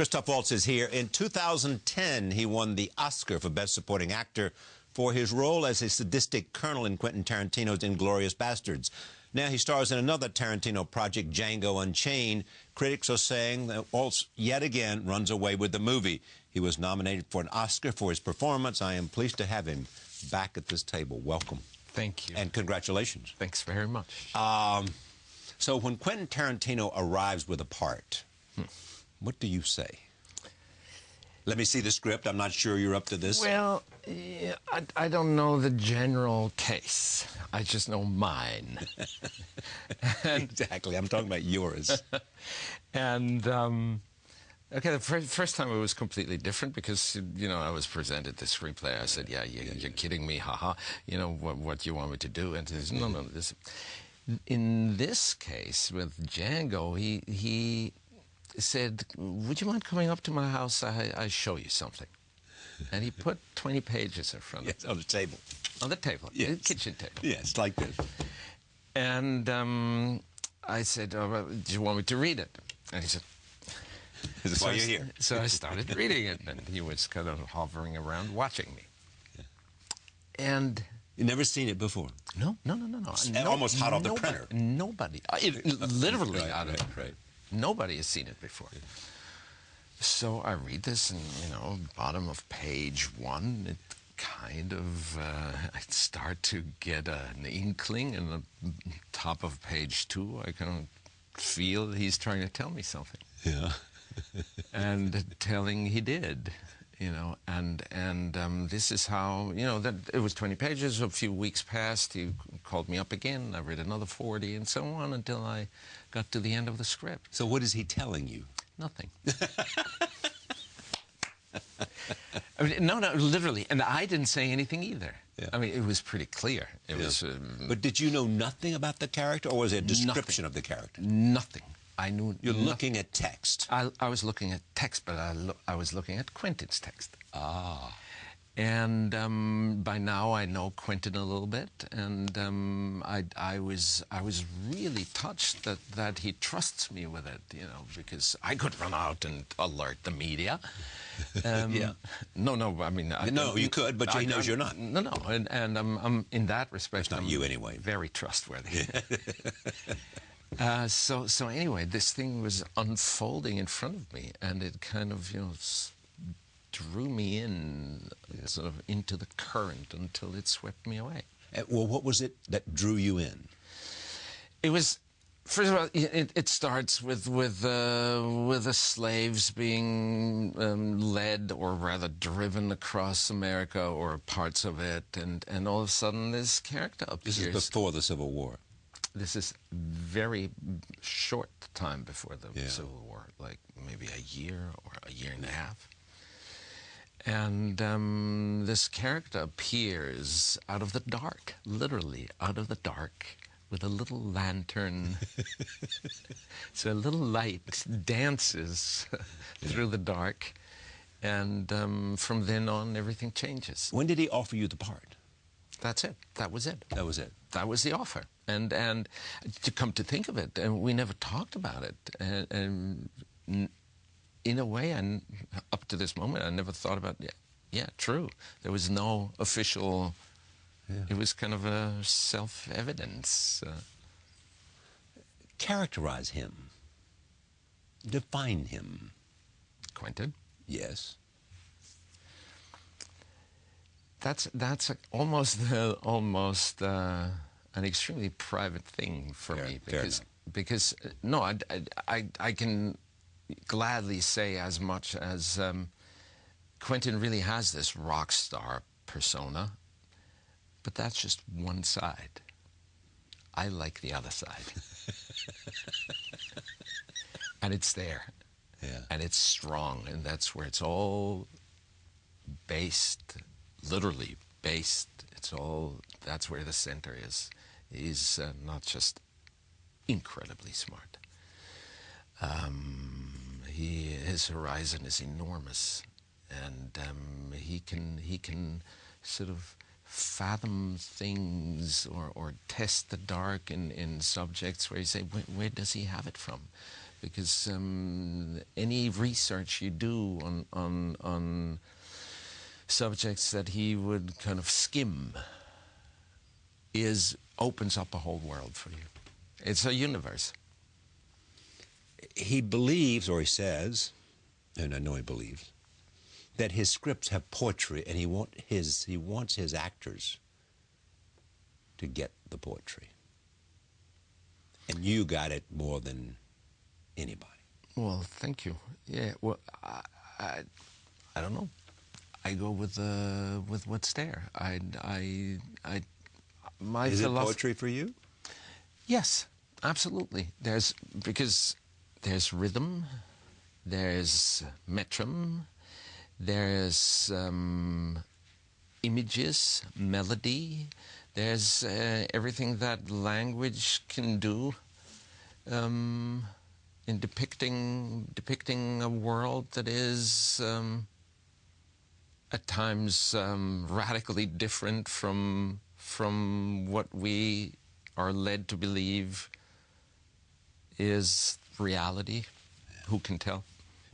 Christoph Waltz is here. In 2010, he won the Oscar for Best Supporting Actor for his role as a sadistic colonel in Quentin Tarantino's *Inglourious Basterds*. Now he stars in another Tarantino project, Django Unchained. Critics are saying that Waltz yet again runs away with the movie. He was nominated for an Oscar for his performance. I am pleased to have him back at this table. Welcome. Thank you. And congratulations. Thanks very much. So when Quentin Tarantino arrives with a part, what do you say? Let me see the script. I'm not sure you're up to this. Well, yeah, I don't know the general case. I just know mine. Exactly. I'm talking about yours. And, okay, the first time it was completely different because, you know, I was presented the screenplay. I said, yeah, you're kidding me, haha. You know, what you want me to do? And he says, no, this. In this case, with Django, he said, would you mind coming up to my house? I show you something. And he put 20 pages in front of me. On the table. On the table, yes. The kitchen table. Yes, like this. And I said, oh, well, do you want me to read it? And he said, this is why you're here. So I started reading it, and he was kind of hovering around watching me. Yeah. And... You've never seen it before? No. Almost hot off the printer. Nobody. Literally right, out of the printer. Nobody has seen it before. Yeah. So I read this, and, you know, bottom of page 1, it kind of, I start to get an inkling, and the top of page 2, I kind of feel he's trying to tell me something. Yeah. And telling he did. You know, and this is how, you know, that it was 20 pages. A few weeks passed. He called me up again. I read another 40 and so on until I got to the end of the script. So what is he telling you? Nothing. I mean, no, literally. And I didn't say anything either. Yeah. I mean, it was pretty clear. It was. But did you know nothing about the character, or was it a description of the character? Nothing. I knew. You're looking at text. I was looking at text, but I was looking at Quentin's text. Ah. And by now I know Quentin a little bit, and I was really touched that he trusts me with it, you know, because I could run out and alert the media. Yeah. No, I mean... No, you could, but he knows you're not. No, and I'm in that respect... It's not you anyway. Very trustworthy. So anyway, this thing was unfolding in front of me, and it kind of, you know, drew me in, sort of into the current until it swept me away. Well, what was it that drew you in? It was, first of all, it starts with the slaves being led, or rather driven across America or parts of it, and all of a sudden this character appears. This is before the Civil War. This is very short time before the Civil War, like maybe a year or a year and a half. And this character appears out of the dark, literally out of the dark, with a little lantern. So a little light dances through the dark, and from then on everything changes. When did he offer you the part? That's it. That was it. That was it. That was the offer. And to come to think of it, and we never talked about it. And in a way, up to this moment, I never thought about, yeah, true. There was no official, it was kind of a self-evidence. Characterize him. Define him. Quentin? Yes. That's almost an extremely private thing for me, because no, I can gladly say as much as Quentin really has this rock star persona, but that's just one side. I like the other side. And it's there. Yeah. And it's strong, and that's where it's all based, literally based. It's all, that's where the center is. He's not just incredibly smart. His horizon is enormous, and he can sort of fathom things or test the dark in subjects where you say, where does he have it from? because any research you do on subjects that he would kind of skim opens up a whole world for you. It's a universe. He believes, or he says, and I know he believes, that his scripts have poetry, and he wants his actors to get the poetry. And you got it more than anybody. Well, thank you. Yeah. Well, I don't know. I go with what's there. Is it poetry for you? Yes, absolutely. Because there's rhythm, there's metrum, there's images, melody, there's everything that language can do in depicting a world that is at times radically different from what we are led to believe is reality. Who can tell?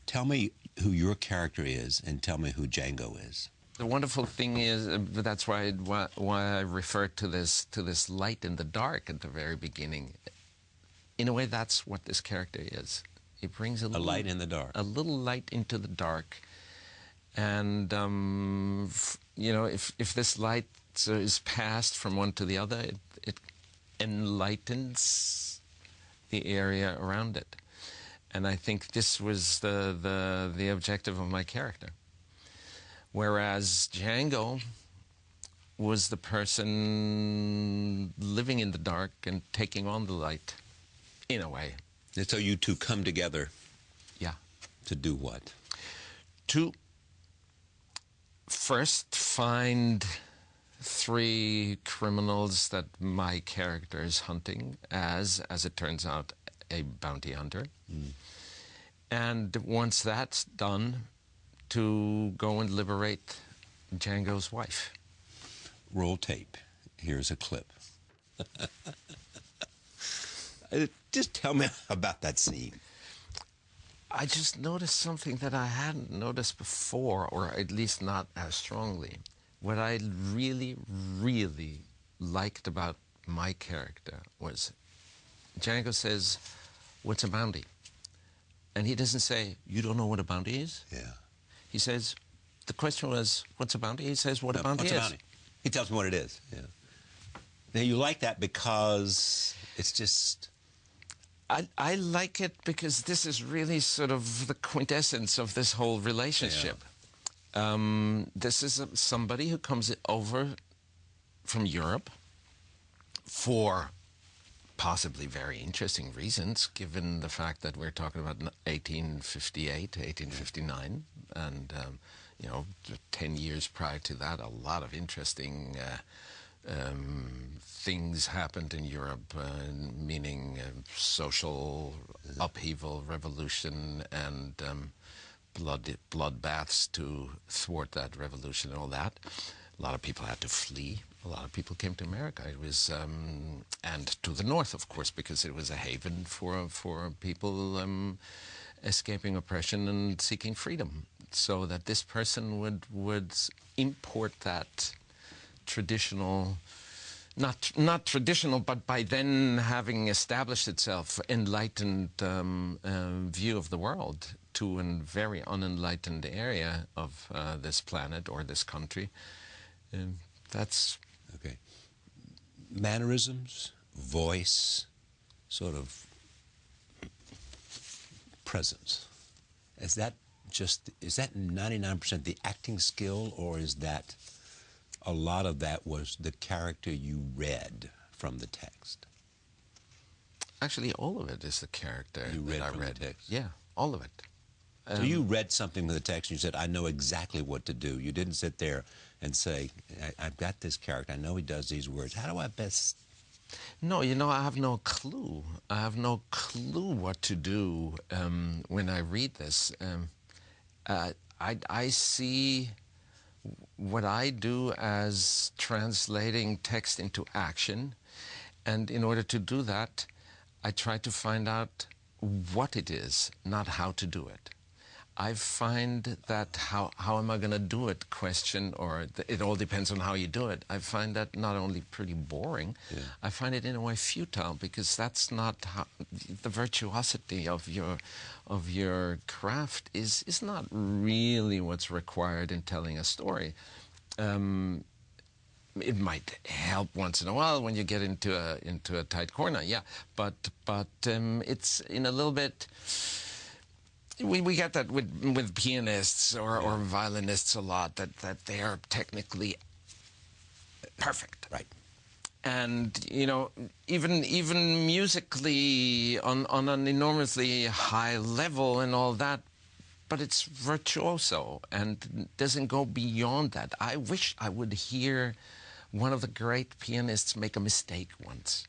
Tell me who your character is, and tell me who Django is. The wonderful thing is, that's why I refer to this light in the dark at the very beginning. In a way, that's what this character is. He brings a light in the dark. A little light into the dark. And, you know, if this light is passed from one to the other, it enlightens the area around it. And I think this was the objective of my character. Whereas Django was the person living in the dark and taking on the light, in a way. And so you two come together. Yeah. To do what? To first find 3 criminals that my character is hunting as it turns out, a bounty hunter. Mm. And once that's done, to go and liberate Django's wife. Roll tape. Here's a clip. Just tell me about that scene. I just noticed something that I hadn't noticed before, or at least not as strongly. What I really, really liked about my character was Django says, "What's a bounty?" And he doesn't say, "You don't know what a bounty is?" Yeah. He says, the question was, "What's a bounty?" He says, "What a bounty is." What's a bounty? He tells me what it is. Yeah. Now, you like that because it's just... I like it because this is really sort of the quintessence of this whole relationship. Yeah. This is somebody who comes over from Europe for possibly very interesting reasons, given the fact that we're talking about 1858, 1859, and, you know, 10 years prior to that, a lot of interesting things happened in Europe, meaning social upheaval, revolution, and bloodbaths to thwart that revolution and all that. A lot of people had to flee. A lot of people came to America. It was, and to the north, of course, because it was a haven for people escaping oppression and seeking freedom. So that this person would import that traditional, not traditional, but by then having established itself, enlightened view of the world to a very unenlightened area of this planet or this country. That's... Okay. Mannerisms, voice, sort of presence. Is that 99% the acting skill, or is that a lot of that was the character you read from the text? Actually, all of it is the character that I read. The text? Yeah, all of it. So you read something from the text and you said, "I know exactly what to do." You didn't sit there and say, "I've got this character. I know he does these words. How do I best..." No, you know, I have no clue. I have no clue what to do when I read this. I see what I do as translating text into action, and in order to do that, I try to find out what it is, not how to do it. I find that how am I going to do it question, or it all depends on how you do it, I find that not only pretty boring, I find it in a way futile, because that's not how, the virtuosity of your craft is not really what's required in telling a story. It might help once in a while when you get into a tight corner, yeah, but it's in a little bit. We get that with pianists or violinists a lot, that they are technically perfect. Right. And, you know, even musically on an enormously high level and all that, but it's virtuoso and doesn't go beyond that. I wish I would hear one of the great pianists make a mistake once.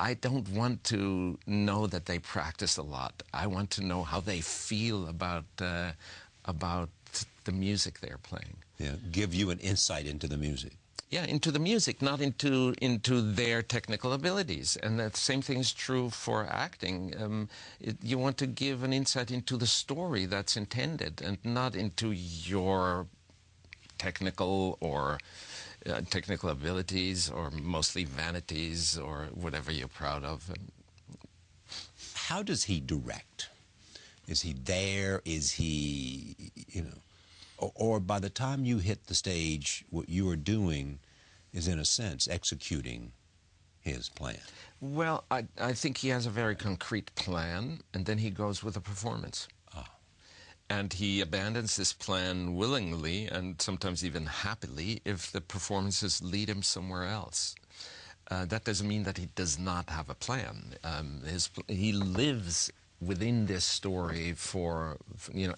I don't want to know that they practice a lot. I want to know how they feel about the music they're playing. Yeah, give you an insight into the music. Yeah, into the music, not into their technical abilities. And the same thing is true for acting. You want to give an insight into the story that's intended, and not into your technical technical abilities, or mostly vanities, or whatever you're proud of. How does he direct? Is he there? Is he, you know, or by the time you hit the stage, what you are doing is, in a sense, executing his plan? Well, I think he has a very concrete plan, and then he goes with a performance. And he abandons this plan willingly, and sometimes even happily, if the performances lead him somewhere else. That doesn't mean that he does not have a plan. He lives within this story for you know,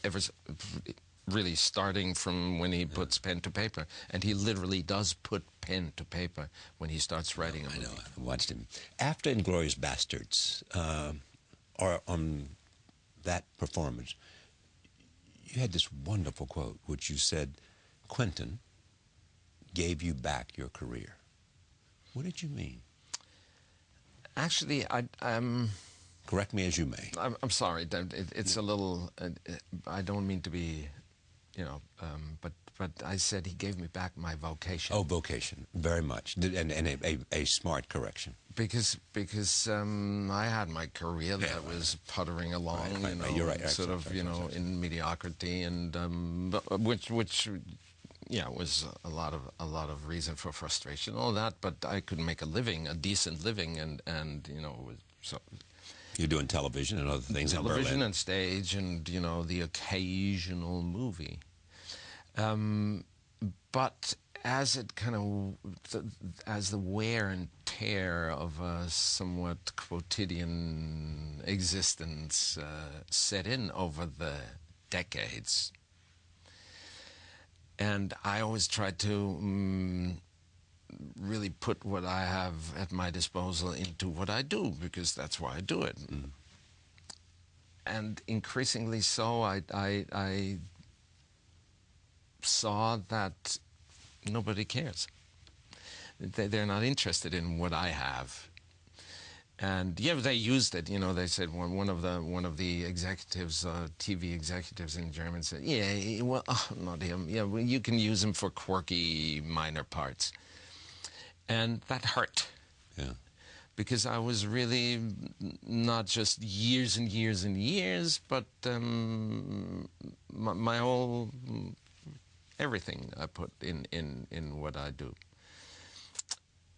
really starting from when he puts pen to paper. And he literally does put pen to paper when he starts writing a movie. I know, I watched him. After Inglourious Basterds, or on that performance, you had this wonderful quote, which you said, Quentin gave you back your career. What did you mean? Actually, correct me as you may. I'm sorry. It's a little. I don't mean to be, you know. But I said he gave me back my vocation. Oh, vocation, very much, and a smart correction. Because I had my career that was puttering along, right, you know, you're right, sort of, you know, in mediocrity, and which yeah, was a lot of reason for frustration, all that. But I could make a living, a decent living, and you know, so. You're doing television and other things. Television and stage, and you know, the occasional movie. But as it kind of, as the wear and tear of a somewhat quotidian existence set in over the decades, and I always tried to really put what I have at my disposal into what I do, because that's why I do it. And increasingly so, I saw that nobody cares. They're not interested in what I have. And yeah, they used it. You know, they said one of the executives, TV executives in Germany said, "Yeah, well, not him. Yeah, well, you can use him for quirky minor parts," and that hurt. Yeah. Because I was really not just years and years and years, but my whole everything I put in what I do.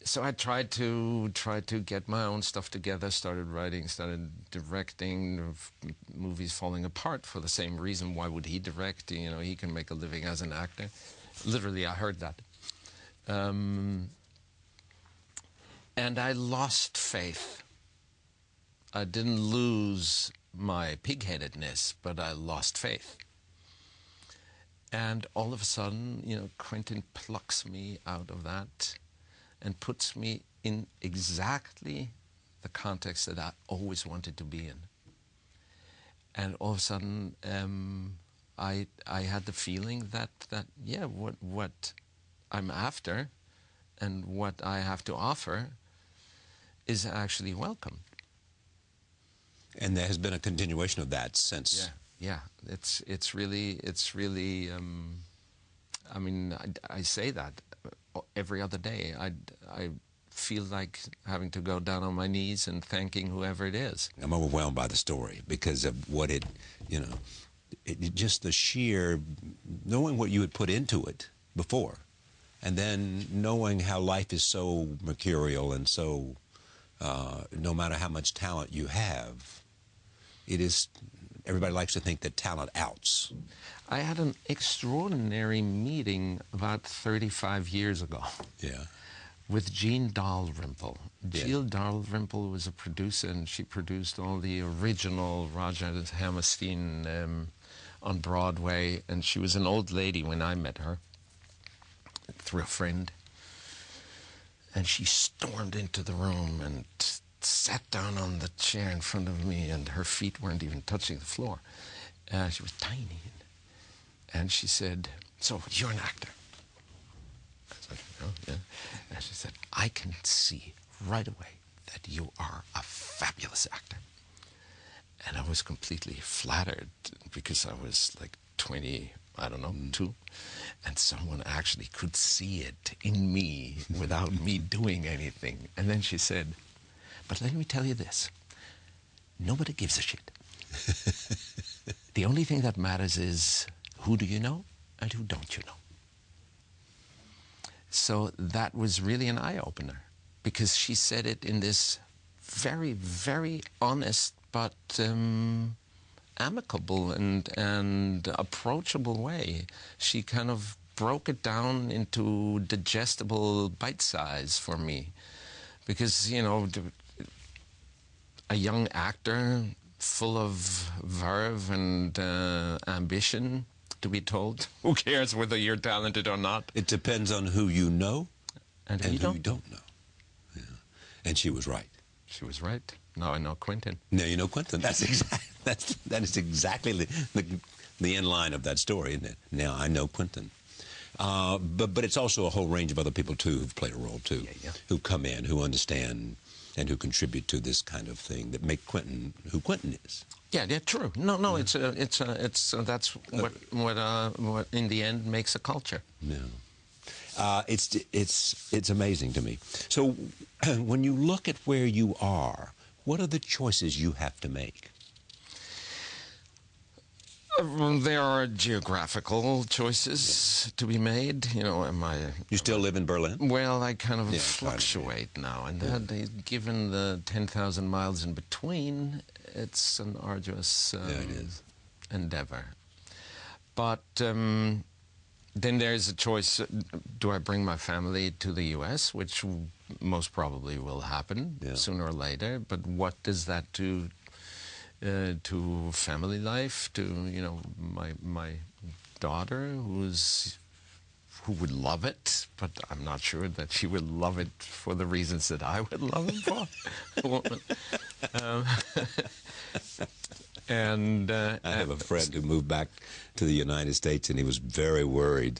So I tried to get my own stuff together, started writing, started directing, movies falling apart for the same reason. Why would he direct? You know, he can make a living as an actor. Literally, I heard that. And I lost faith. I didn't lose my pig-headedness, but I lost faith. And all of a sudden, you know, Quentin plucks me out of that and puts me in exactly the context that I always wanted to be in. And all of a sudden, I had the feeling that yeah, what I'm after and what I have to offer is actually welcome. And there has been a continuation of that since. Yeah. It's really. I mean, I say that every other day. I feel like having to go down on my knees and thanking whoever it is. I'm overwhelmed by the story because of what it, just the sheer knowing what you had put into it before, and then knowing how life is so mercurial and so, no matter how much talent you have, it is, everybody likes to think that talent outs. I had an extraordinary meeting about 35 years ago. Yeah. With Jean Dalrymple. Yes. Jean Dalrymple was a producer, and she produced all the original Roger Hammerstein on Broadway, and she was an old lady when I met her through a friend. And she stormed into the room and sat down on the chair in front of me, and her feet weren't even touching the floor. She was tiny. And she said, "So, you're an actor?" I said, "Oh, yeah." And she said, "I can see right away that you are a fabulous actor." And I was completely flattered because I was like 20, I don't know, 2. And someone actually could see it in me without me doing anything. And then she said, "But let me tell you this. Nobody gives a shit. The only thing that matters is who do you know and who don't you know." So that was really an eye-opener, because she said it in this very, very honest but amicable and approachable way. She kind of broke it down into digestible bite size for me, because, a young actor full of verve and ambition, to be told, who cares whether you're talented or not? It depends on who you know and who you don't know. Yeah. And she was right. She was right. Now I know Quentin. Now you know Quentin. That is exactly the end line of that story, isn't it? Now I know Quentin. But it's also a whole range of other people too who've played a role too, who come in, who understand, and who contribute to this kind of thing that make Quentin who Quentin is. Yeah, true. No, that's what in the end makes a culture. Yeah. It's amazing to me. So when you look at where you are, what are the choices you have to make? There are geographical choices to be made. You still live in Berlin? Well, I kind of fluctuate now and then. Given the 10,000 miles in between, it's an arduous endeavor. But then there's a choice. Do I bring my family to the U.S., which most probably will happen sooner or later, but what does that do to family life, to my daughter, who would love it, but I'm not sure that she would love it for the reasons that I would love it for. I have a friend who moved back to the United States, and he was very worried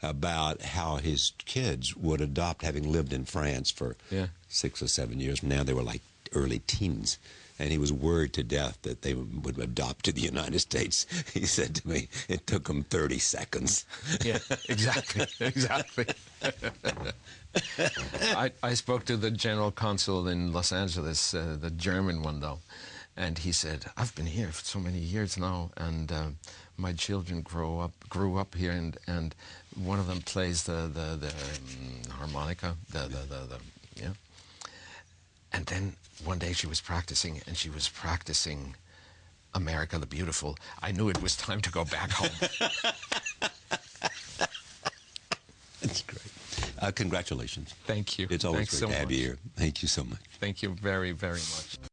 about how his kids would adopt, having lived in France for 6 or 7 years. Now they were like early teens. And he was worried to death that they would adopt to the United States. He said to me, it took them 30 seconds. Yeah, exactly. I spoke to the general consul in Los Angeles, the German one, though, and he said, "I've been here for so many years now, and my children grew up here, and one of them plays the harmonica, And then one day she was practicing, and she was practicing America the Beautiful. I knew it was time to go back home." That's great. Congratulations. Thank you. It's always great to have you here. Thank you so much. Thank you very, very much.